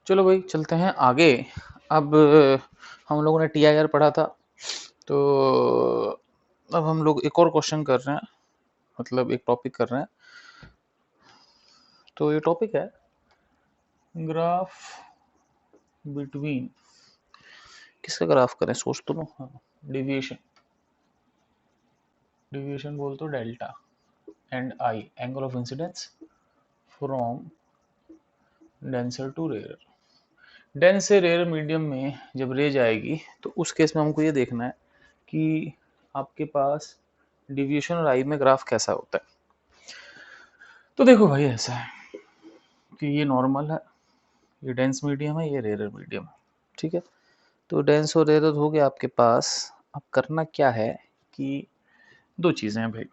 चलो भाई चलते हैं आगे। अब हम लोगों ने टी आई आर पढ़ा था, तो अब हम लोग एक और क्वेश्चन कर रहे हैं, मतलब एक टॉपिक कर रहे हैं। तो ये टॉपिक है ग्राफ बिटवीन, किसका ग्राफ करें सोच तो लो। हाँ, डिविएशन, डिविएशन बोल तो delta and i angle of incidence from denser to rare. Dense से रेयर मीडियम में जब रे जाएगी तो उस केस में हमको ये देखना है कि आपके पास डिविएशन और आई में ग्राफ कैसा होता है। तो देखो भाई ऐसा है कि ये नॉर्मल है, ये डेंस मीडियम है, ये रेयर मीडियम है। ठीक है, तो डेंस और रेयर हो गया आपके पास। अब करना क्या है कि दो चीज़ें हैं भाई।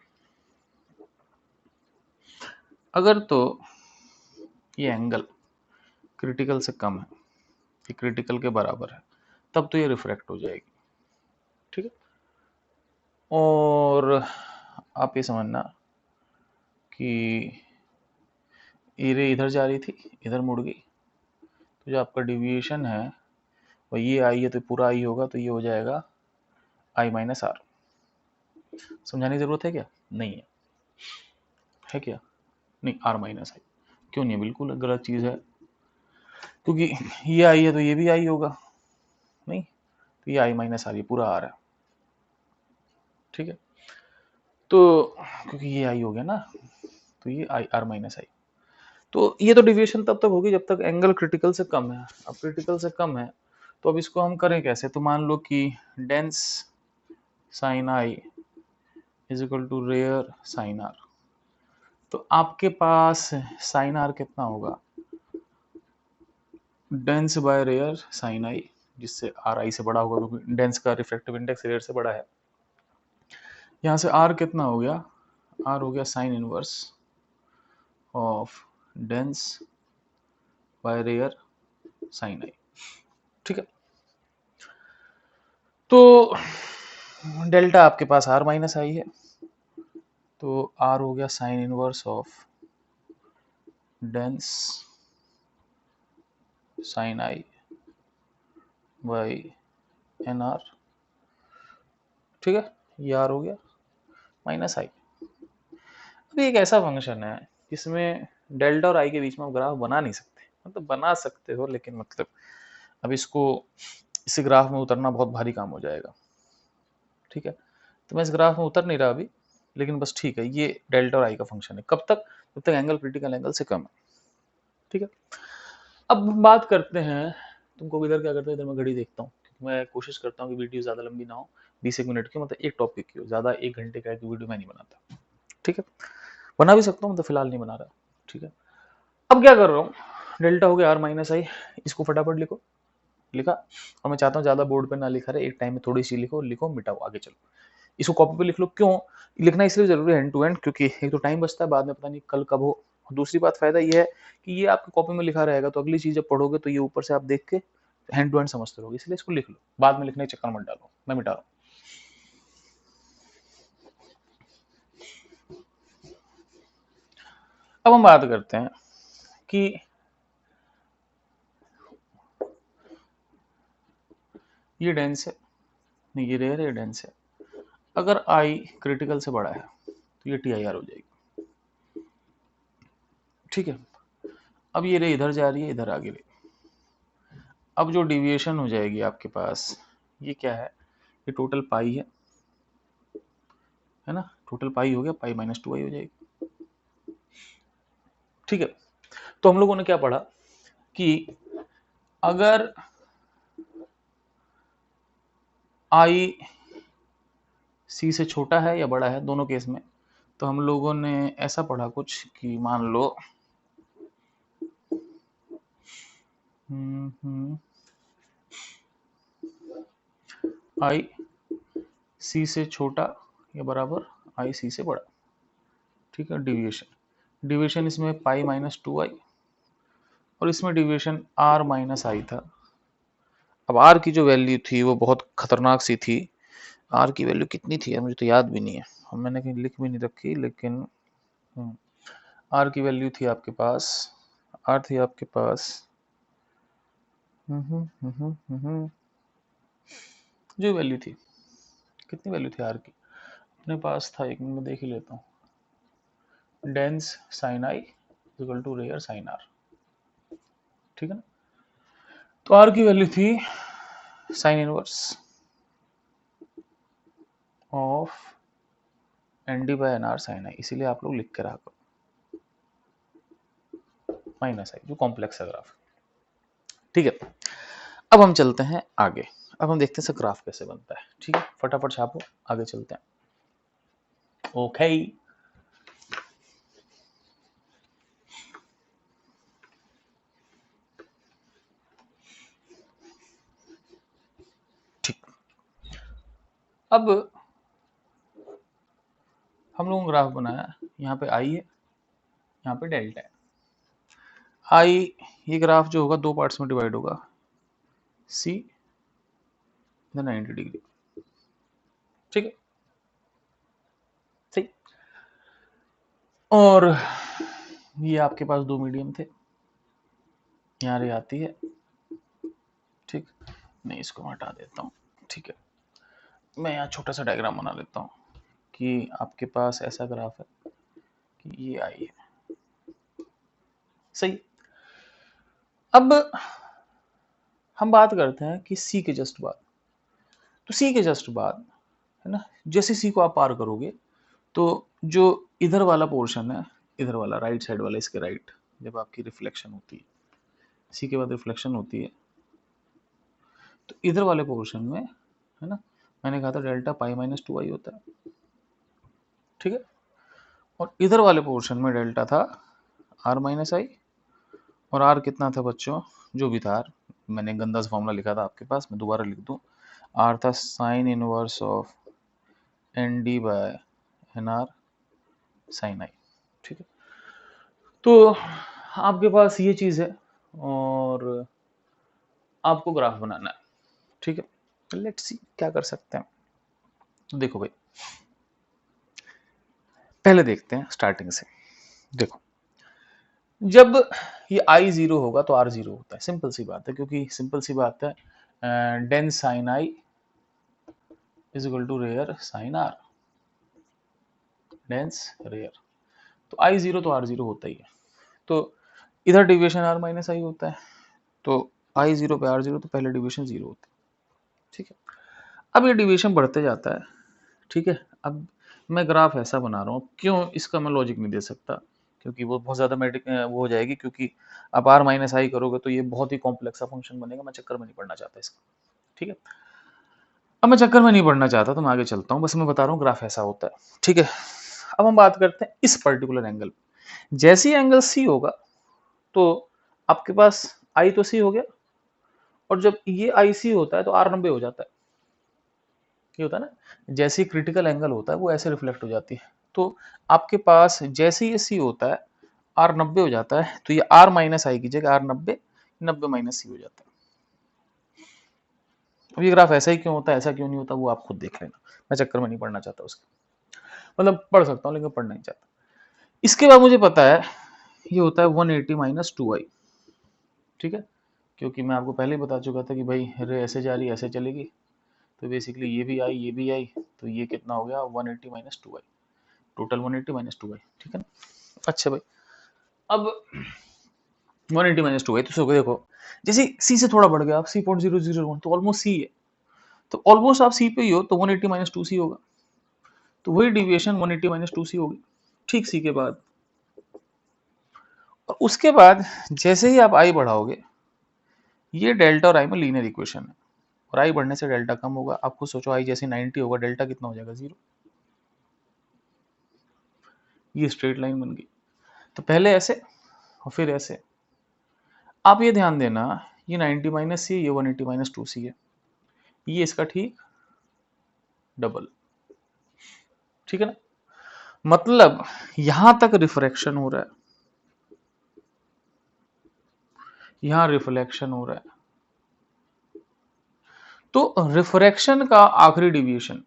अगर तो ये एंगल क्रिटिकल से कम है, ये क्रिटिकल के बराबर है, तब तो ये रिफ्रैक्ट हो जाएगी। ठीक है, और आप ये समझना कि ये रे इधर जा रही थी, इधर मुड़ गई, तो जो आपका डिविएशन है वो ये आई है, तो पूरा आई होगा, तो ये हो जाएगा आई माइनस आर। समझाने की जरूरत है क्या? नहीं है, है क्या? नहीं, आर माइनस आई क्यों नहीं है? बिल्कुल गलत चीज़ है, क्योंकि ये आई है तो ये भी आई होगा, नहीं, तो ये आई माइनस आर, ये पूरा आर है। ठीक है, तो क्योंकि ये आई हो गया ना, तो ये आई आर माइनस आई। तो ये तो डिविएशन तब तक होगी जब तक एंगल क्रिटिकल से कम है। अब क्रिटिकल से कम है तो अब इसको हम करें कैसे? तो मान लो कि dense sine i is equal to rare sine r. तो आपके पास साइन आर कितना होगा? Dense by rare sine i, जिससे आर आई से बड़ा होगा क्योंकि डेंस का रिफ्रैक्टिव इंडेक्स रेयर से बड़ा है। यहाँ से आर कितना हो गया? आर हो गया sine inverse of dense by rare sine i. ठीक है, तो डेल्टा आपके पास आर माइनस आई है, तो आर हो गया sine inverse of dense sine i by n r. ठीक है, ये आर हो गया माइनस आई। अभी एक ऐसा फंक्शन है जिसमें डेल्टा और आई के बीच में आप ग्राफ बना नहीं सकते, मतलब बना सकते हो लेकिन मतलब अब इसको इस ग्राफ में उतरना बहुत भारी काम हो जाएगा। ठीक है, तो मैं इस ग्राफ में उतर नहीं रहा अभी, लेकिन बस ठीक है, ये डेल्टा और आई का फंक्शन है। कब तक? जब तक एंगल क्रिटिकल एंगल से कम है। ठीक है, अब बात करते हैं, तुमको इधर क्या करते हो, इधर मैं घड़ी देखता हूँ क्योंकि मैं कोशिश करता हूँ कि वीडियो ज़्यादा लंबी ना हो, 20 एक मिनट की, मतलब एक टॉपिक की हो, ज़्यादा 1 घंटे का एक वीडियो मैं नहीं बनाता। ठीक है, बना भी सकता हूँ, मतलब फिलहाल नहीं बना रहा। ठीक है, अब क्या कर रहा हूँ, डेल्टा हो गया आर माइनस आई, इसको फटाफट लिखो। लिखा, और मैं चाहता हूँ ज़्यादा बोर्ड पे ना लिखा रहे, एक टाइम में थोड़ी सी लिखो, लिखो मिटाओ, आगे चलो। इसको कॉपी पे लिख लो। क्यों लिखना इसलिए जरूरी है एंड टू एंड, क्योंकि एक तो टाइम बचता है, बाद में पता नहीं कल कब हो। दूसरी बात फायदा ये है कि ये आपकी कॉपी में लिखा रहेगा, तो अगली चीज जब पढ़ोगे तो ये ऊपर से आप देख के हैंड टू हैंड समझते रहोगे, इसलिए इसको लिख लो, बाद में लिखने के चक्कर मत डालो। मैं मिटा रहा हूँ। अब हम बात करते हैं कि ये डेंस है, नहीं ये रेयर है, ये डेंस है। अगर आई क्रिटिकल से बड़ा है तो ये टी आई आर हो जाएगी। ठीक है, अब ये रे इधर जा रही है, इधर आगे रे। अब जो डिविएशन हो जाएगी आपके पास, ये क्या है? ये टोटल पाई है ना, टोटल पाई हो गया, पाई माइनस टू आई हो जाएगी। ठीक है, तो हम लोगों ने क्या पढ़ा कि अगर आई सी से छोटा है या बड़ा है, दोनों केस में, तो हम लोगों ने ऐसा पढ़ा कुछ कि मान लो आई सी से छोटा या बराबर आई सी से बड़ा। ठीक है, डिविएशन, डिविएशन इसमें पाई माइनस टू आई, और इसमें डिविएशन आर माइनस आई था। अब आर की जो वैल्यू थी वो बहुत खतरनाक सी थी। आर की वैल्यू कितनी थी मुझे तो याद भी नहीं है, और मैंने कहीं लिख भी नहीं रखी, लेकिन आर की वैल्यू थी आपके पास, आर थी आपके पास जो वैल्यू थी, कितनी वैल्यू थी आर की अपने पास था, एक मिनट में देख ही लेता हूँ। Dense sine i equal to rare sine r, ठीक है ना। तो आर की वैल्यू थी sine inverse of n d by n r sine i, इसीलिए आप लोग लिख के रखो माइनस आई, जो कॉम्प्लेक्स है ग्राफ, ठीक है। अब हम चलते हैं आगे, अब हम देखते हैं ग्राफ कैसे बनता है, ठीक है। फटाफट छापो, आगे चलते हैं। ओके ठीक। अब हम लोगों ने ग्राफ बनाया, यहाँ पे आई है, यहाँ पे डेल्टा है। आई, ये ग्राफ जो होगा दो पार्ट्स में डिवाइड होगा, सी 90 डिग्री, ठीक है, ठीक। और ये आपके पास दो मीडियम थे, यहाँ रे आती है, ठीक। मैं इसको हटा देता हूँ, ठीक है। मैं यहाँ छोटा सा डायग्राम बना लेता हूँ कि आपके पास ऐसा ग्राफ है कि ये आई है, सही। अब हम बात करते हैं कि सी के जस्ट बाद, तो सी के जस्ट बाद है ना, जैसे सी को आप पार करोगे तो जो इधर वाला पोर्शन है, इधर वाला राइट साइड वाला, इसके राइट, जब आपकी रिफ्लेक्शन होती है, सी के बाद रिफ्लेक्शन होती है, तो इधर वाले पोर्शन में है ना, मैंने कहा था डेल्टा पाई माइनस 2i होता है, ठीक है। और इधर वाले पोर्शन में डेल्टा था आर माइनस आई, और आर कितना था बच्चों, जो भी था आर, मैंने गंदा सा फॉर्मूला लिखा था आपके पास, मैं दोबारा लिख दूं। आर था sine inverse of n d by n r sine i, ठीक है। तो आपके पास ये चीज़ है और आपको ग्राफ बनाना है, ठीक है। लेट्स सी क्या कर सकते हैं। देखो भाई, पहले देखते हैं स्टार्टिंग से। देखो, जब ये आई जीरो होगा तो आर जीरो होता है, सिंपल सी बात है, क्योंकि सिंपल सी बात है, dense sine i is equal to rare sine r, dense rare, तो आई जीरो तो आर जीरो होता ही है। तो इधर डिविएशन आर माइनस आई होता है, तो आई जीरो पे आर जीरो, तो पहले डिविएशन जीरो होता है, ठीक है। अब ये डिविएशन बढ़ते जाता है, ठीक है। अब मैं ग्राफ ऐसा बना रहा हूँ, क्यों, इसका मैं लॉजिक नहीं दे सकता, क्योंकि वो बहुत ज़्यादा वो हो जाएगी, क्योंकि आप आर माइनस आई करोगे तो ये बहुत ही कॉम्प्लेक्स फंक्शन बनेगा, मैं चक्कर में नहीं पड़ना चाहता इसका, ठीक है। अब मैं चक्कर में नहीं पड़ना चाहता तो मैं आगे चलता हूँ, बस मैं बता रहा हूँ ग्राफ ऐसा होता है, ठीक है। अब हम बात करते हैं इस पर्टिकुलर एंगल, जैसे ही एंगल सी होगा तो आपके पास आई तो सी हो गया, और जब ये आई सी होता है तो आर 90 हो जाता है, ये होता है ना, जैसे क्रिटिकल एंगल होता है वो ऐसे रिफ्लेक्ट हो जाती है। तो आपके पास जैसे ये सी होता है आर 90 हो जाता है, तो ये आर माइनस आई की जगह आर 90, 90 माइनस सी हो जाता है। अब ये ग्राफ ऐसा ही क्यों होता है, ऐसा क्यों नहीं होता, वो आप खुद देख लेना, मैं चक्कर में नहीं पढ़ना चाहता उसके, मतलब पढ़ सकता हूँ लेकिन पढ़ना नहीं चाहता। इसके बाद मुझे पता है ये होता है 180 माइनस 2i, ठीक है, क्योंकि मैं आपको पहले ही बता चुका था कि भाई रे ऐसे जा रही है ऐसे चलेगी, तो बेसिकली ये भी आई ये भी आई, तो ये कितना हो गया 180 minus 2i, total 180 minus 2i, ठीक है ना। अच्छा भाई, अब 180 माइनस 2i, तो देखो जैसे सी से थोड़ा बढ़ गया, आप C.001, तो ऑलमोस्ट सी है, तो ऑलमोस्ट आप सी पे ही हो, तो 180 माइनस 2c होगा, तो वही डिविएशन 180 माइनस 2c होगी, ठीक। सी के बाद, और उसके बाद जैसे ही आप आई बढ़ाओगे, ये डेल्टा और आई में लीनियर इक्वेशन है, और आई बढ़ने से डेल्टा कम होगा। आप खुद सोचो, आई जैसे 90 होगा, डेल्टा कितना हो जाएगा, 0। ये स्ट्रेट लाइन बन गई, तो पहले ऐसे और फिर ऐसे। आप ये ध्यान देना, ये 90 माइनस सी, ये 180 माइनस 2c है, ये इसका ठीक डबल, ठीक है ना। मतलब यहां तक रिफ्रैक्शन हो रहा है, यहां रिफ्लेक्शन हो रहा है, तो रिफ्रैक्शन का आखिरी डिविएशन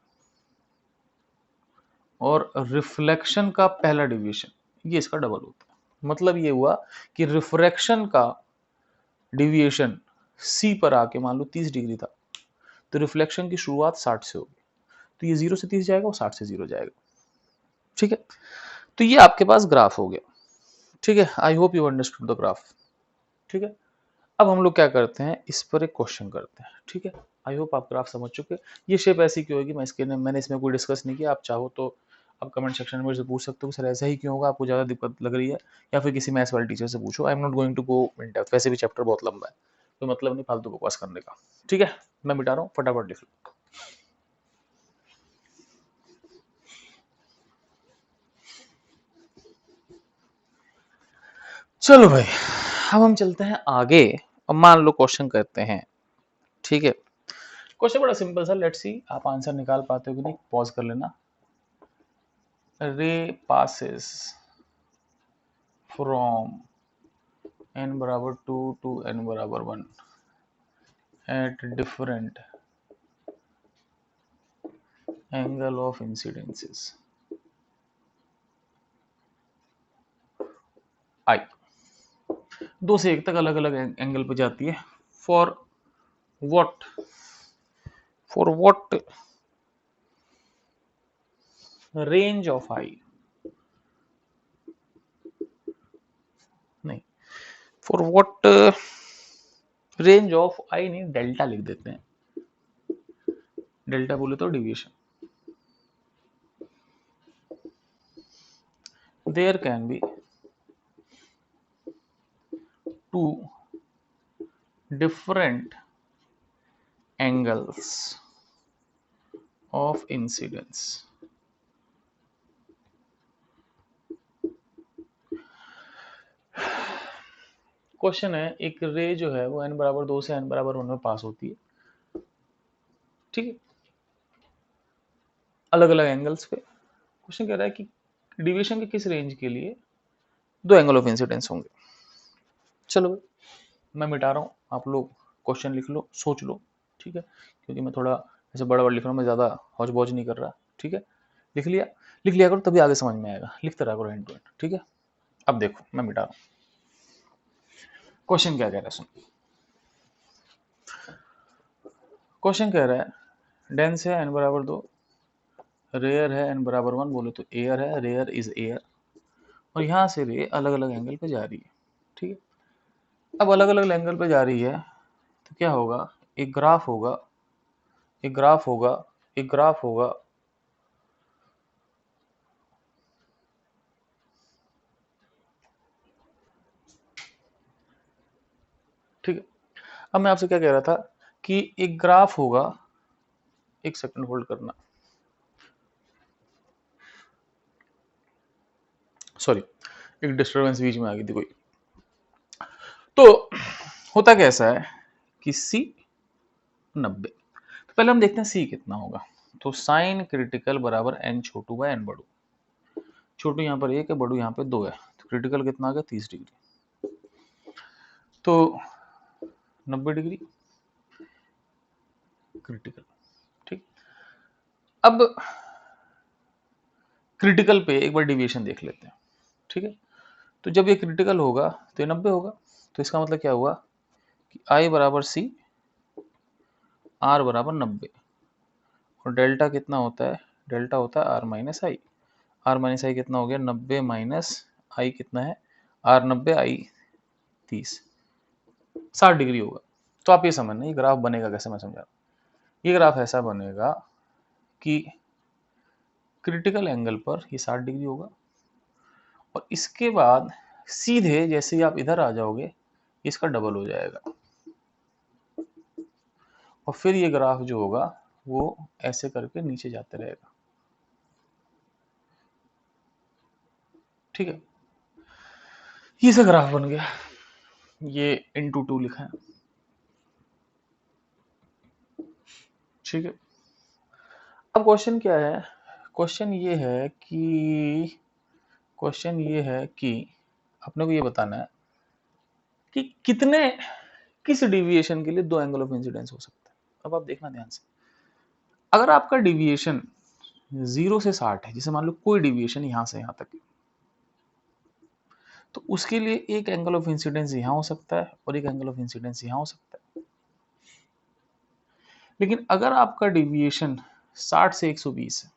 और रिफ्लेक्शन का पहला डिविएशन, ये इसका डबल होता है। मतलब ये हुआ कि रिफ्रैक्शन का डिविएशन सी पर आके मान लो 30 डिग्री था, तो रिफ्लेक्शन की शुरुआत 60 से होगी, तो ये 0 से 30 जाएगा और 60 से 0 जाएगा। ठीक है, तो ये आपके पास ग्राफ हो गया। ठीक है, I hope you understood the graph. ठीक है, अब हम लोग क्या करते हैं, इस पर एक क्वेश्चन करते हैं। ठीक है, आई होप आप ग्राफ समझ चुके। ये शेप ऐसी क्यों होगी, मैंने इसमें कोई डिस्कस नहीं किया। आप चाहो तो आप कमेंट सेक्शन में मुझसे पूछ सकते हो सर ऐसा ही क्यों होगा, आपको ज़्यादा दिक्कत लग रही है, या फिर किसी मैथ्स वाले टीचर से पूछो। I am not going to go in depth, वैसे भी चैप्टर बहुत लंबा है, तो मतलब नहीं फालतू बकवास करने का। ठीक है, मैं मिटा रहा हूँ, फटाफट लिख लो। चलो भाई, अब हम चलते हैं आगे। अब मान लो क्वेश्चन करते हैं। ठीक है, क्वेश्चन बड़ा सिंपल सा, लेट्स सी आप आंसर निकाल पाते हो कि नहीं, पॉज कर लेना। रे पासेस फ्रॉम n बराबर 2 to n बराबर 1 at different angle of incidences I, 2 से 1 तक अलग अलग एंगल पे जाती है। For what, for what range of i, नहीं, for what range of i, नहीं डेल्टा लिख देते हैं, डेल्टा बोले तो deviation. There can be two different angles of incidence question है, एक रे जो है वो n बराबर 2 से n बराबर 1 में पास होती है। ठीक है, अलग अलग एंगल्स पे। क्वेश्चन कह रहा है कि डिविएशन के किस रेंज के लिए 2 एंगल ऑफ इंसिडेंस होंगे। चलो मैं मिटा रहा हूँ, आप लोग क्वेश्चन लिख लो, सोच लो। ठीक है, क्योंकि मैं थोड़ा ऐसे बड़ा बड़ा लिख रहा हूँ, मैं ज़्यादा हौच बौच नहीं कर रहा। ठीक है, लिख लिया, लिख लिया करो, तभी आगे समझ में आएगा, लिखते रहा करो हैंड टू हैंड। ठीक है, अब देखो मैं मिटा रहा हूँ। क्वेश्चन क्या कह रहा है, सुन। क्वेश्चन कह रहा है डेंस है n बराबर 2, रेयर है n बराबर 1, बोले तो एयर है, रेयर इज एयर, और यहाँ से रे अलग अलग एंगल पे जा रही है। ठीक है, अब अलग अलग एंगल पे जा रही है, तो क्या होगा, एक ग्राफ होगा, एक ग्राफ होगा, एक ग्राफ होगा। ठीक है, अब मैं आपसे क्या कह रहा था कि एक ग्राफ होगा, एक सेकंड होल्ड करना, सॉरी एक डिस्टरबेंस बीच में आ गई थी कोई। तो होता कैसा है कि सी 90, तो पहले हम देखते हैं सी कितना होगा। तो साइन क्रिटिकल बराबर एन छोटू बाय एन बड़ू, छोटू यहाँ पर 1 है, बड़ू यहाँ पे 2 है, तो क्रिटिकल कितना आ गया 30 डिग्री। तो 90 डिग्री क्रिटिकल। ठीक, अब क्रिटिकल पे एक बार डिविएशन देख लेते हैं। ठीक है, तो जब ये क्रिटिकल होगा तो ये 90 होगा, तो इसका मतलब क्या हुआ कि आई बराबर सी, आर बराबर 90, और डेल्टा कितना होता है, डेल्टा होता है r minus i. R minus i कितना हो गया, 90 माइनस आई कितना है, आर 90 आई 30, 60 डिग्री होगा। तो आप ये समझना ये ग्राफ बनेगा कैसे, मैं समझा रहा हूँ। ये ग्राफ ऐसा बनेगा कि क्रिटिकल एंगल पर ये 60 डिग्री होगा, और इसके बाद सीधे जैसे ही आप इधर आ जाओगे इसका डबल हो जाएगा, और फिर ये ग्राफ जो होगा वो ऐसे करके नीचे जाते रहेगा। ठीक है, ये से ग्राफ बन गया, ये इंटू 2 लिखा है। ठीक है, अब क्वेश्चन क्या है, क्वेश्चन ये है कि क्वेश्चन ये है कि अपने को ये बताना है कि कितने, किस डिविएशन के लिए 2 एंगल ऑफ इंसिडेंस हो सकता है। अब आप देखना ध्यान से, अगर आपका डिविएशन 0 से 60 है, जैसे मान लो कोई डिविएशन यहां से यहां तक, तो उसके लिए एक एंगल ऑफ इंसिडेंस यहां हो सकता है और एक एंगल ऑफ इंसिडेंस यहां हो सकता है। लेकिन अगर आपका डिविएशन 60 से 120 है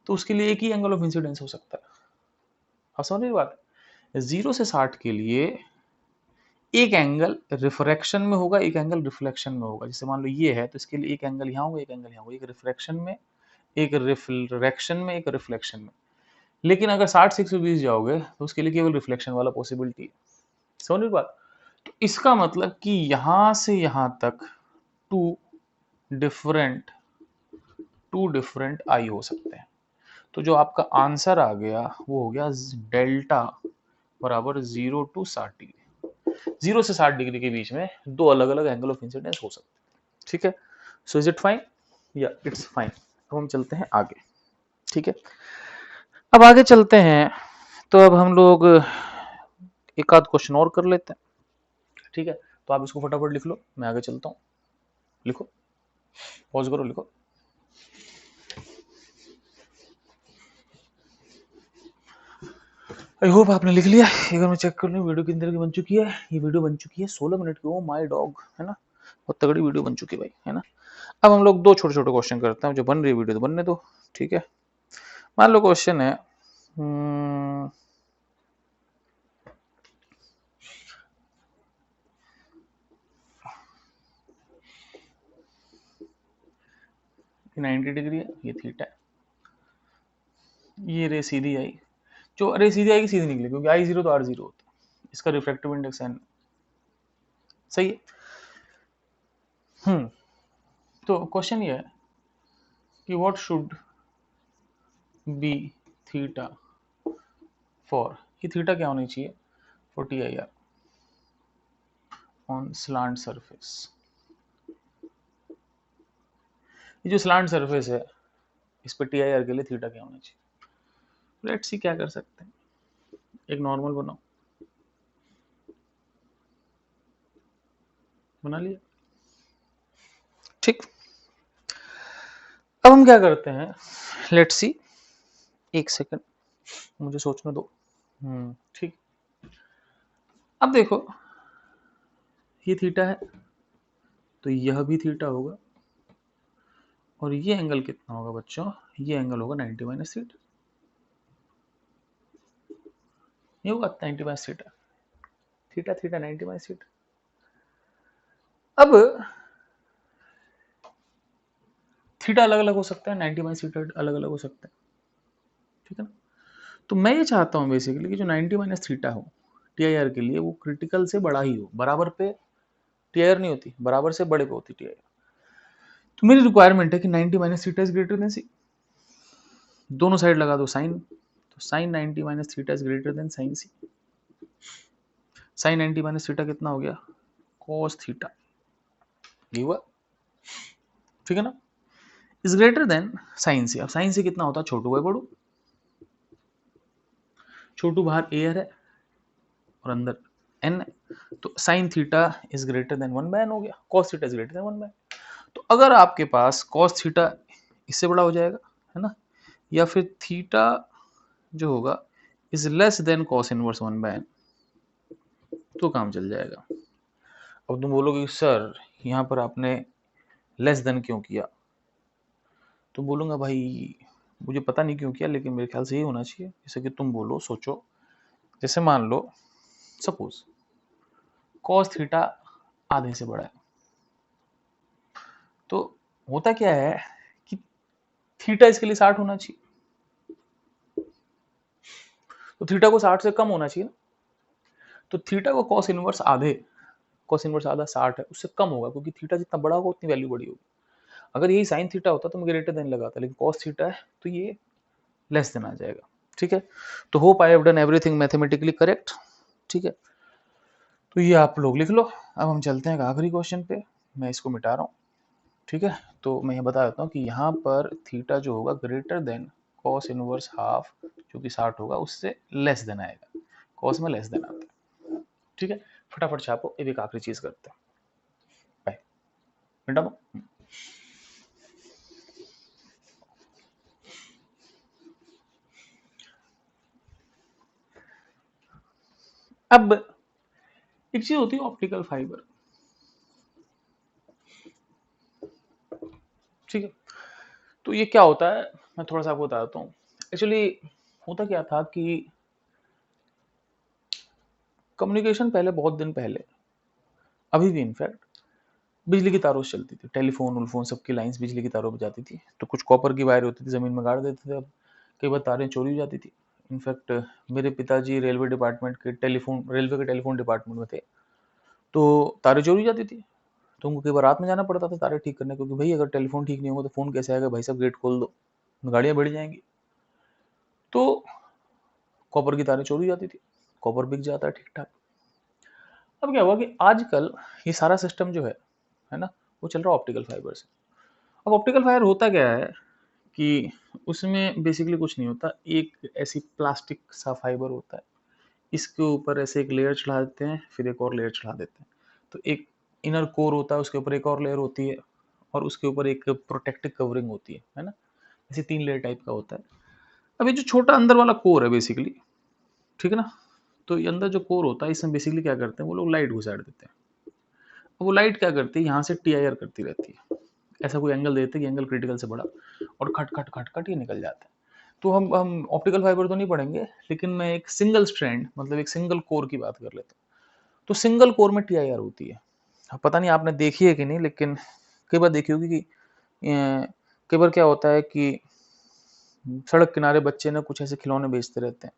तो उसके लिए एक ही एंगल ऑफ इंसिडेंस हो सकता है। आप समझ रही बात है? 0 से 60 के लिए एक एंगल रिफ्रैक्शन में होगा, एक एंगल रिफ्लेक्शन में होगा। जैसे मान लो ये है तो इसके लिए एक एंगल यहाँ होगा, एक एंगल यहाँ होगा, एक रिफ्रैक्शन में, एक रिफ्लेक्शन में, एक रिफ्लेक्शन में। लेकिन अगर 60 से 120 जाओगे तो उसके लिए केवल रिफ्लेक्शन वाला पॉसिबिलिटी है। समझ रही बात? तो इसका मतलब कि यहां से यहां तक टू डिफरेंट आई हो सकते हैं। तो जो आपका आंसर आ गया वो हो गया डेल्टा बराबर 0 टू 60 डिग्री। 0 से 60 डिग्री के बीच में दो अलग अलग एंगल ऑफ इंसिडेंस हो सकते हैं। ठीक है, सो इज इट फाइन? या इट्स फाइन। अब हम चलते हैं आगे। ठीक है, अब आगे चलते हैं तो अब हम लोग एक आध क्वेश्चन और कर लेते हैं। ठीक है, तो आप इसको फटाफट लिख लो, मैं आगे चलता हूँ। लिखो, पॉज करो, लिखो। आई होप आपने लिख लिया। एक बार मैं चेक कर लूँ वीडियो कितनी देर की बन चुकी है। ये वीडियो बन चुकी है 16 मिनट की। ओ माय डॉग, है ना, बहुत तगड़ी वीडियो बन चुकी है भाई, है ना। अब हम लोग दो छोटे छोटे क्वेश्चन करते हैं, जो बन रही है वीडियो तो बनने दो। ठीक है, मान लो क्वेश्चन है 90 डिग्री है, ये थीटा है, ये रे सीधी आई। जो रे सीधी आएगी सीधी निकली, क्योंकि आई 0 तो R 0 होता है। इसका रिफ्रैक्टिव इंडेक्स एन। सही है। तो क्वेश्चन ये है कि what should B theta for, ये थीटा क्या होनी चाहिए for T I R on slant surface. ये जो स्लांट सरफेस है इस पर टी आई आर के लिए थीटा क्या होना चाहिए। लेट्स सी क्या कर सकते हैं। एक नॉर्मल बनाओ, बना लिया। ठीक, अब हम क्या करते हैं, लेट्स सी, एक सेकंड मुझे सोचने दो। ठीक, अब देखो ये थीटा है तो यह भी थीटा होगा, और ये एंगल कितना होगा बच्चों, ये एंगल होगा 90 माइनस थीटा। ये होगा 90 minus theta, theta theta 90 minus theta. अब थीटा अलग अलग हो सकता है, 90 माइनस थीटा अलग अलग हो सकता है। ठीक है ना, तो मैं ये चाहता हूँ बेसिकली कि जो 90 माइनस थीटा हो टी आई आर के लिए वो क्रिटिकल से बड़ा ही हो। बराबर पे टी आई आर नहीं होती, बराबर से बड़े पे होती टी आई आर। तो मेरी रिक्वायरमेंट है कि 90 minus theta is greater than c. दोनों साइड लगा दो साइन, तो sine 90 minus theta is greater than sine c. Sine 90 minus theta कितना हो गया, कॉस थीटा। ये हुआ, ठीक है ना, इज ग्रेटर देन साइन सी। अब साइन सी कितना होता है, छोटू बाय बड़ू। छोटू बाहर एयर है और अंदर एन है, तो sine theta is greater then 1/n हो गया, cos theta is greater then 1/n। तो अगर आपके पास कॉस थीटा इससे बड़ा हो जाएगा, है ना, या फिर थीटा जो होगा is less then cos inverse 1/n, तो काम चल जाएगा। अब तुम बोलोगे सर यहाँ पर आपने लेस देन क्यों किया, तो बोलूंगा भाई मुझे पता नहीं क्यों किया, लेकिन मेरे ख्याल से ये होना चाहिए। जैसे कि तुम बोलो, सोचो, जैसे मान लो सपोज कॉस थीटा आधे से बड़ा है, तो होता क्या है कि थीटा इसके लिए 60 होना चाहिए, तो थीटा को 60 से कम होना चाहिए ना। तो थीटा को कॉस इनवर्स आधे, कॉस इनवर्स आधा 60 है, उससे कम होगा, क्योंकि थीटा जितना बड़ा होगा उतनी वैल्यू बड़ी होगी। अगर यही साइन थीटा होता तो मैं ग्रेटर देन लगाता, लेकिन कॉस थीटा है तो ये लेस देन आ जाएगा। ठीक है, तो hope I have done everything mathematically correct. ठीक है, तो ये आप लोग लिख लो। अब हम चलते हैं आखिरी क्वेश्चन पे, मैं इसको मिटा रहा हूँ। ठीक है, तो मैं ये बता देता हूँ कि यहाँ पर थीटा जो होगा greater than cos inverse half, जो कि 60 होगा, उससे लेस देन आएगा। कॉस में लेस देन आता है। ठीक है, फटाफट छापो, ये भी एक आखिरी चीज करते हैं। बाय, मिटा दो। अब एक चीज होती है ऑप्टिकल फाइबर, ठीक है। तो ये क्या होता है, मैं थोड़ा सा आपको बताता हूँ। एक्चुअली होता क्या था कि कम्युनिकेशन पहले, बहुत दिन पहले, अभी भी इनफैक्ट बिजली की तारों से चलती थी। टेलीफोन उलफोन सबकी लाइंस बिजली की तारों पर जाती थी। तो कुछ कॉपर की वायर होती थी, ज़मीन में गाड़ देते थे। अब कई बार तारें चोरी हो जाती थी। इनफैक्ट मेरे पिताजी रेलवे डिपार्टमेंट के टेलीफोन, रेलवे के टेलीफोन डिपार्टमेंट में थे। तो तारें चोरी हो जाती थी, तो उनको कई बार रात में जाना पड़ता था तारे ठीक करने, क्योंकि भाई अगर टेलीफोन ठीक नहीं होगा तो फ़ोन कैसे आएगा, भाई साहब गेट खोल दो, गाड़ियाँ बढ़ जाएंगी। तो कॉपर की तारें चोरी हो जाती थी, कॉपर बिक जाता है ठीक ठाक। अब क्या हुआ कि आजकल ये सारा सिस्टम जो है ना, वो चल रहा है ऑप्टिकल फाइबर से। अब ऑप्टिकल फाइबर होता क्या है कि उसमें बेसिकली कुछ नहीं होता, एक ऐसी प्लास्टिक सा फाइबर होता है, इसके ऊपर ऐसे एक लेयर चढ़ा देते हैं, फिर एक और लेयर चढ़ा देते हैं। तो एक इनर कोर होता है, उसके ऊपर एक और लेयर होती है, और उसके ऊपर एक प्रोटेक्टिव कवरिंग होती है ना। ऐसे 3 लेयर टाइप का होता है। अब ये जो छोटा अंदर वाला कोर है बेसिकली, ठीक है ना, तो ये अंदर जो कोर होता है, इसमें बेसिकली क्या करते हैं वो लोग, लाइट घुसाड़ देते हैं। वो लाइट क्या करती है, यहाँ से टीआईआर करती रहती है, ऐसा कोई एंगल देते हैं कि एंगल क्रिटिकल से बड़ा, और खट खट खट खट ये निकल जाता है। तो हम ऑप्टिकल फाइबर तो नहीं पढ़ेंगे, लेकिन मैं एक सिंगल स्ट्रैंड, मतलब एक सिंगल कोर की बात कर लेता हूँ। तो सिंगल कोर में टीआईआर होती है। अब पता नहीं आपने देखी है कि नहीं, लेकिन कई बार देखी होगी कि कई बार क्या होता है कि सड़क किनारे बच्चे ना कुछ ऐसे खिलौने बेचते रहते हैं,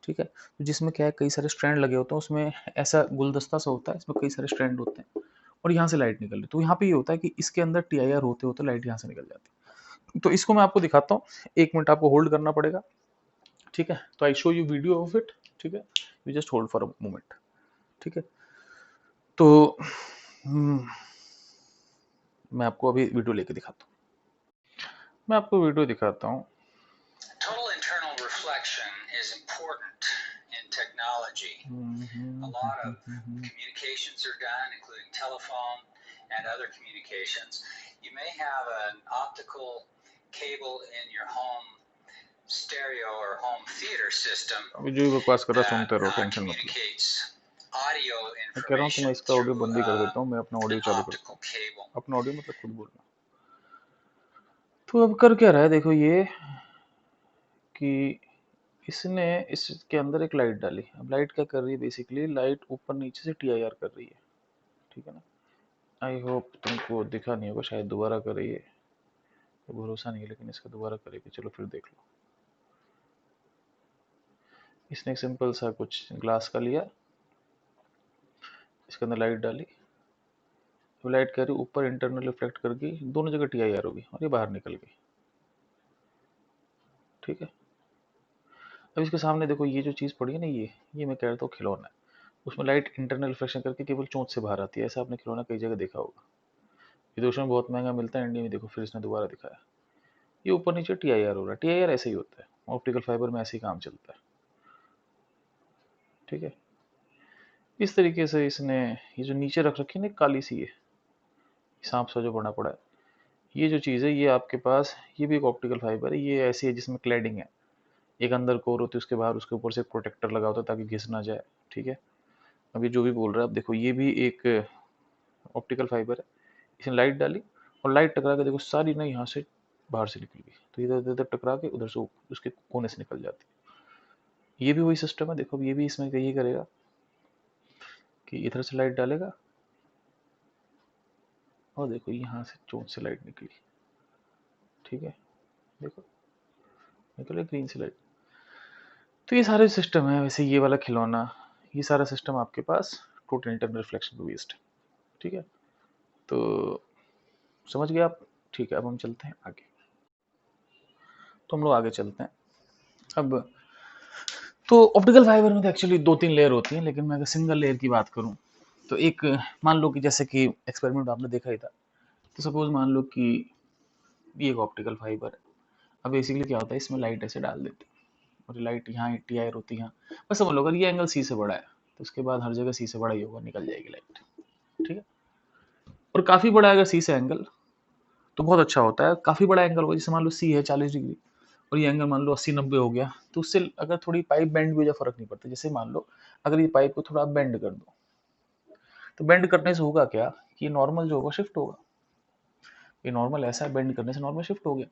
ठीक है, तो जिसमें क्या है कई सारे स्ट्रैंड लगे होते हैं, उसमें ऐसा गुलदस्ता सा होता है, इसमें कई सारे स्ट्रैंड होते हैं, और यहाँ से लाइट निकल रही, तो यहाँ पे ये होता है कि इसके अंदर टीआईआर होते होते लाइट यहाँ से निकल जाती है। तो इसको मैं आपको दिखाता हूँ, 1 मिनट आपको होल्ड करना पड़ेगा, ठीक है। तो I show you video of it, ठीक है, you just hold for a moment, ठीक है। तो मैं आपको अभी वीडियो लेके दिखाता हूँ, मैं आपको वीडियो दिखाता हूँ। Total internal reflection is important in technology. A lot of communications are done, including telephone and other communications. You may have an optical cable in your home stereo or home theater system that communicates audio information through an optical cable. अपना audio मतलब खुद बोलना। तो अब कर क्या रहा है, देखो ये कि इसने इसके अंदर एक लाइट डाली। अब लाइट क्या कर रही है, बेसिकली लाइट ऊपर नीचे से टीआईआर कर रही है, ठीक है ना। आई होप तुमको दिखा नहीं होगा, शायद दोबारा कर रही है, तो भरोसा नहीं है, लेकिन इसका दोबारा करेगी, चलो फिर देख लो। इसने एक सिंपल सा कुछ ग्लास का लिया, इसके अंदर लाइट डाली, तो लाइट कह रही ऊपर इंटरनल रिफ्लेक्ट करके दोनों जगह टीआईआर होगी, और ये बाहर निकल गई, ठीक है। अब इसके सामने देखो ये जो चीज़ पड़ी है ना, ये मैं कह रहा था खिलौना है, उसमें लाइट इंटरनल रिफ्लेक्शन करके केवल चोंच से बाहर आती है। ऐसा आपने खिलौना कई जगह देखा होगा, विदेशों में बहुत महंगा मिलता है, इंडिया में देखो फिर इसने दोबारा दिखाया, ये ऊपर नीचे टीआईआर हो रहा है। टीआईआर ऐसे ही होता है, ऑप्टिकल फाइबर में ऐसे ही काम चलता है, ठीक है। इस तरीके से इसने ये जो नीचे रख रखी है ना काली सी, ये सांप सा जो बना पड़ा है, ये जो चीज़ है ये आपके पास, ये भी एक ऑप्टिकल फाइबर है। ये ऐसी है जिसमें क्लैडिंग है, एक अंदर कोर होती है, उसके बाहर उसके ऊपर से एक प्रोटेक्टर लगा होता है ताकि घिस ना जाए, ठीक है। अभी जो भी बोल रहा है, अब देखो ये भी एक ऑप्टिकल फाइबर है, इसने लाइट डाली, और लाइट टकरा के देखो सारी ना यहाँ से बाहर से निकल गई, तो इधर इधर टकरा के उधर से उसके कोने से निकल जाती है। ये भी वही सिस्टम है, देखो ये भी इसमें यही करेगा कि इधर से लाइट डालेगा, और देखो यहाँ से चोंच से लाइट निकली, ठीक है, देखो निकले ग्रीन से लाइट। तो ये सारे सिस्टम है। वैसे ये वाला खिलौना, ये सारा सिस्टम आपके पास टोटल इंटरनल रिफ्लेक्शन बेस्ड है, ठीक है। तो समझ गए आप, ठीक है। अब हम चलते हैं आगे, तो हम लोग आगे चलते हैं। अब तो ऑप्टिकल फाइबर में तो एक्चुअली 2-3 लेयर होती हैं, लेकिन मैं अगर सिंगल लेयर की बात करूं, तो एक मान लो कि जैसे कि एक्सपेरिमेंट आपने देखा ही था, तो सपोज मान लो कि ये एक ऑप्टिकल फाइबर है। अब बेसिकली क्या होता है, इसमें लाइट ऐसे डाल देते हैं, और लाइट यहाँ टीआईआर होती है यहाँ, बस समझ लो अगर ये एंगल सी से बड़ा है, तो उसके बाद हर जगह सी से बड़ा ही होगा, निकल जाएगी लाइट, ठीक है। और काफ़ी बड़ा अगर सी से एंगल, तो बहुत अच्छा होता है। काफ़ी बड़ा एंगल होगा, जैसे मान लो सी है 40 डिग्री, और ये एंगल मान लो 80-90 हो गया, तो उससे अगर थोड़ी पाइप बेंड भी हो जाए फर्क नहीं पड़ता। जैसे मान लो अगर ये पाइप को थोड़ा बेंड कर दो, तो बेंड करने से होगा क्या कि नॉर्मल जो होगा शिफ्ट होगा। ये नॉर्मल ऐसा है, बेंड करने से नॉर्मल शिफ्ट हो गया,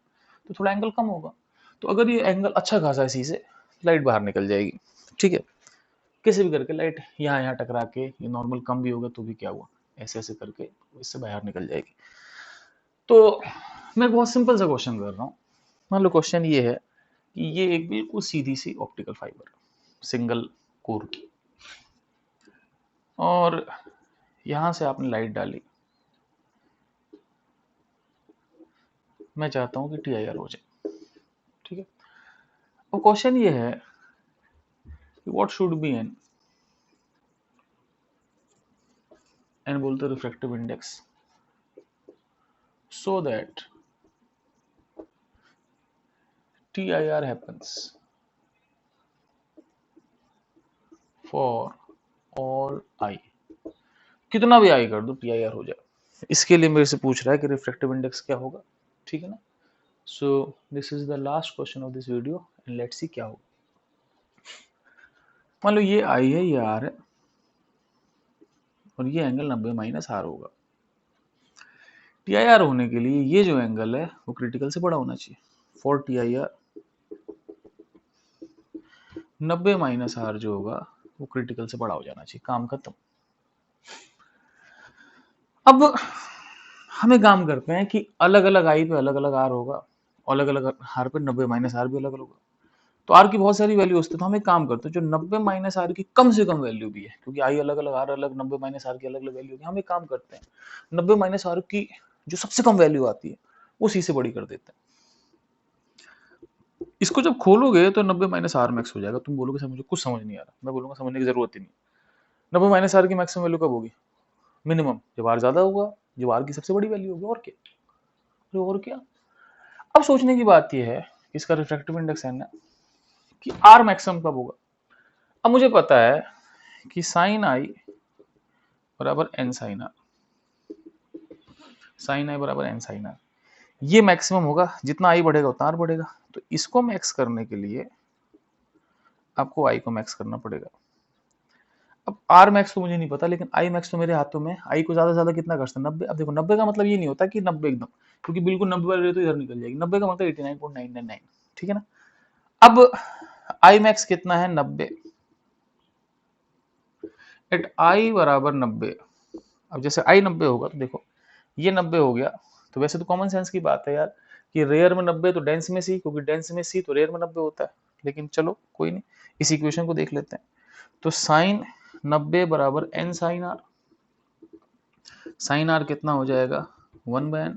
तो थोड़ा एंगल कम होगा। तो अगर ये एंगल अच्छा खासा है सी से, लाइट बाहर निकल जाएगी। ठीक है, कैसे भी करके लाइट यहाँ यहाँ टकरा के, ये नॉर्मल कम भी होगा तो भी क्या हुआ, ऐसे ऐसे करके इससे बाहर निकल जाएगी। तो मैं बहुत सिंपल सा क्वेश्चन कर रहा हूँ। मान लो क्वेश्चन ये है कि ये एक बिल्कुल सीधी सी ऑप्टिकल फाइबर सिंगल कोर की, और यहां से आपने लाइट डाली। मैं चाहता हूं कि TIR हो जाए। ठीक है, अब क्वेश्चन ये है कि what should be n, n बोलते refractive index, so that TIR happens for all I। कितना भी I कर दो TIR हो जाए। इसके लिए मेरे से पूछ रहा है कि रिफ्रैक्टिव इंडेक्स क्या होगा। ठीक है ना। So this is the last question of this video and let's see क्या होगा। मान लो ये I है, ये R है, और ये एंगल 90 माइनस R होगा। TIR होने के लिए ये जो एंगल है वो क्रिटिकल से बड़ा होना चाहिए। फॉर TIR 90 माइनस R जो होगा वो क्रिटिकल से बड़ा हो जाना चाहिए। काम खत्म। अब हम एक काम करते हैं कि अलग अलग आई पे अलग अलग आर होगा, अलग अलग आर पे 90 माइनस आर भी अलग अलग होगा। तो आर की बहुत सारी वैल्यू होती है, तो हम एक काम करते हैं जो 90 माइनस आर की कम से कम वैल्यू भी है, क्योंकि आई अलग अलग आर अलग 90 माइनस आर की अलग अलग वैल्यू होगी। हम एक काम करते हैं 90 माइनस आर की जो सबसे कम वैल्यू आती है वो सी से बड़ी कर देते हैं। इसको जब खोलोगे तो 90 माइनस आर मैक्स हो जाएगा। तुम बोलोगे सर मुझे कुछ समझ नहीं आ रहा, मैं बोलूंगा समझने की जरूरत ही नहीं। 90 माइनस आर की मैक्सिमम वैल्यू कब होगी? मिनिमम, जब आर ज्यादा होगा, जब आर की सबसे बड़ी वैल्यू होगी। और क्या, और क्या। अब सोचने की बात यह है कि इसका रिफ्रैक्टिव इंडेक्स है ना, कि आर मैक्सिमम कब होगा। अब मुझे पता है कि साइन आई बराबर एन साइन आर, साइन आई बराबर एन साइन आर, ये मैक्सिमम होगा। जितना आई बढ़ेगा उतना आर बढ़ेगा। तो इसको मैक्स करने के लिए आपको आई को मैक्स करना पड़ेगा। अब आर मैक्स तो मुझे नहीं पता, लेकिन आई मैक्स तो मेरे हाथों में। आई को ज्यादा से ज्यादा कितना कर सकते हैं? 90। अब देखो 90 का मतलब ये नहीं होता कि 90 एकदम, क्योंकि बिल्कुल 90 वाली तो इधर निकल जाएगी। 90 का मतलब 89.999। ठीक है ना। अब आई मैक्स कितना है? 90। एट आई बराबर 90। अब जैसे आई 90 होगा तो देखो ये 90 हो गया, तो वैसे तो कॉमन सेंस की बात है यार कि रेयर में 90 तो डेंस में सी, क्योंकि डेंस में सी तो रेयर में 90 होता है। लेकिन चलो कोई नहीं, इस इक्वेशन को देख लेते हैं। तो साइन 90 बराबर n sine r. Sine r कितना हो जाएगा? 1/n।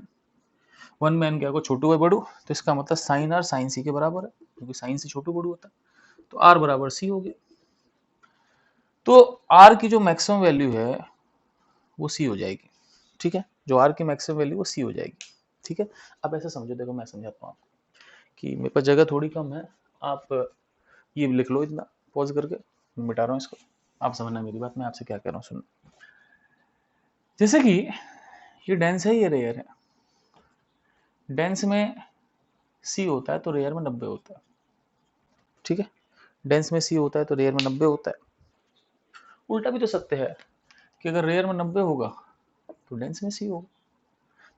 1/n क्या को छोटू है बड़ू, तो इसका मतलब साइन आर साइन सी के बराबर है, क्योंकि साइन सी छोटू बड़ू होता है। तो आर बराबर सी हो गया। तो आर की जो मैक्सिमम वैल्यू है वो सी हो जाएगी। ठीक है, जो आर की मैक्सिमम वैल्यू वो सी हो जाएगी। ठीक है, अब ऐसा समझो, देखो मैं समझाता हूँ आपको कि मेरे पास जगह थोड़ी कम है। आप ये लिख लो इतना, पॉज करके मैं मिटा रहा हूँ इसको। आप समझना मेरी बात, मैं आपसे क्या कह रहा हूँ सुनो। जैसे कि ये डेंस है, ये रेयर है। डेंस में सी होता है तो रेयर में 90 होता है। ठीक है, डेंस में सी होता है तो रेयर में 90 होता है। उल्टा भी तो सत्य है कि अगर रेयर में 90 होगा तो डेंस में सी होगा।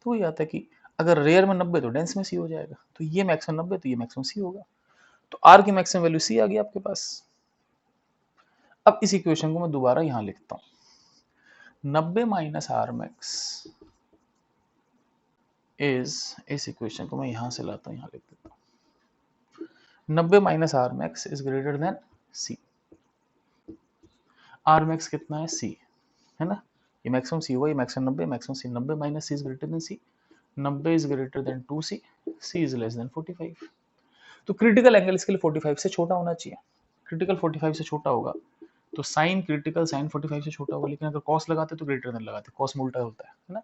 तो वही आता है कि अगर रेयर में 90 तो डेंस में सी हो जाएगा। तो ये मैक्सिमम 90 तो ये मैक्सिमम सी होगा। तो आर की मैक्सिमम वैल्यू सी आ गई आपके पास। अब इस इक्वेशन को मैं दोबारा यहां लिखता हूं। 90 माइनस आर मैक्स इज, इस इक्वेशन को मैं यहां से लाता हूं, यहां लिख देता हूं। 90 minus r max is greater than c. R max कितना है? सी है ना। ये मैक्सिमम सी हुआ, ये maximum 90, maximum c 90 minus c is greater than c. 90 is greater than 2c, c is less than 45। तो क्रिटिकल एंगल इसके लिए 45 से छोटा होना चाहिए। क्रिटिकल 45 से छोटा होगा तो साइन क्रिटिकल साइन 45 से छोटा होगा। लेकिन अगर कॉस लगाते तो ग्रेटर देन लगाते, कॉस में उल्टा होता है ना।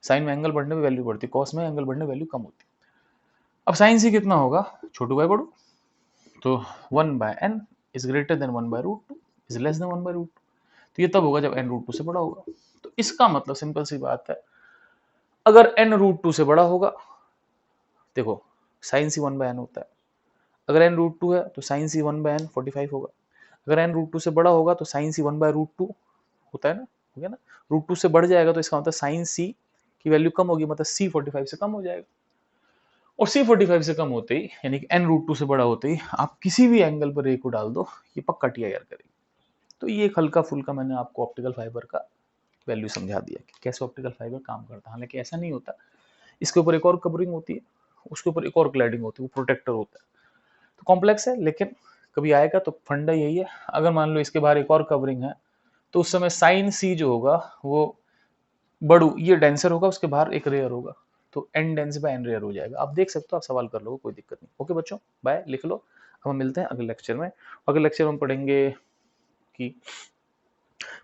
साइन में एंगल बढ़ने पे वैल्यू बढ़ती है, कॉस में एंगल बढ़ने वैल्यू कम होती है। अब साइन सी कितना होगा? छोटू बाय बड़ू, तो 1/n is greater then 1/√2 is less then 1/√2। तो ये तब होगा जब n√2 से बड़ा होगा। तो इसका मतलब सिंपल सी बात है, अगर n√2 से बड़ा होगा, देखो साइन सी 1/n होता है, अगर n√2 है तो साइन सी 1/n 45 होगा। अगर n√2 से बड़ा होगा तो साइन सी 1/√2 होता है ना, हो गया ना। √2 से बढ़ जाएगा तो इसका मतलब साइन सी की वैल्यू कम होगी, मतलब C45 से कम हो जाएगा। और C45 से कम होते ही, यानी कि n√2 से बड़ा होते ही, आप किसी भी एंगल पर रे को डाल दो, ये पक्का TIR करेगी। तो ये एक हल्का फुल्का मैंने आपको ऑप्टिकल फाइबर का वैल्यू समझा दिया कि कैसे ऑप्टिकल फाइबर काम करता है। हालांकि ऐसा नहीं होता, इसके ऊपर एक और कवरिंग होती है, उसके ऊपर एक और क्लैडिंग होती है, वो प्रोटेक्टर होता है। तो कॉम्प्लेक्स है, लेकिन कभी आएगा तो फंडा यही है। अगर मान लो इसके बाहर एक और कवरिंग है, तो उस समय साइन सी जो होगा वो बड़ू, ये डेंसर होगा, उसके बाहर एक रेयर होगा, तो n dense by n rare हो जाएगा। आप देख सकते हो, आप सवाल कर लो, कोई दिक्कत नहीं। ओके बच्चों, बाय, लिख लो। अब हम मिलते हैं अगले लेक्चर में। अगले लेक्चर में हम पढ़ेंगे कि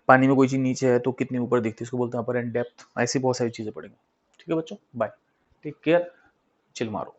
पानी में कोई चीज नीचे है तो कितनी ऊपर दिखती है, इसको बोलते हैं अपर एंड डेप्थ। ऐसी बहुत सारी चीजें पढ़ेंगे। ठीक है बच्चों, बाय, टेक केयर, चिल मारो।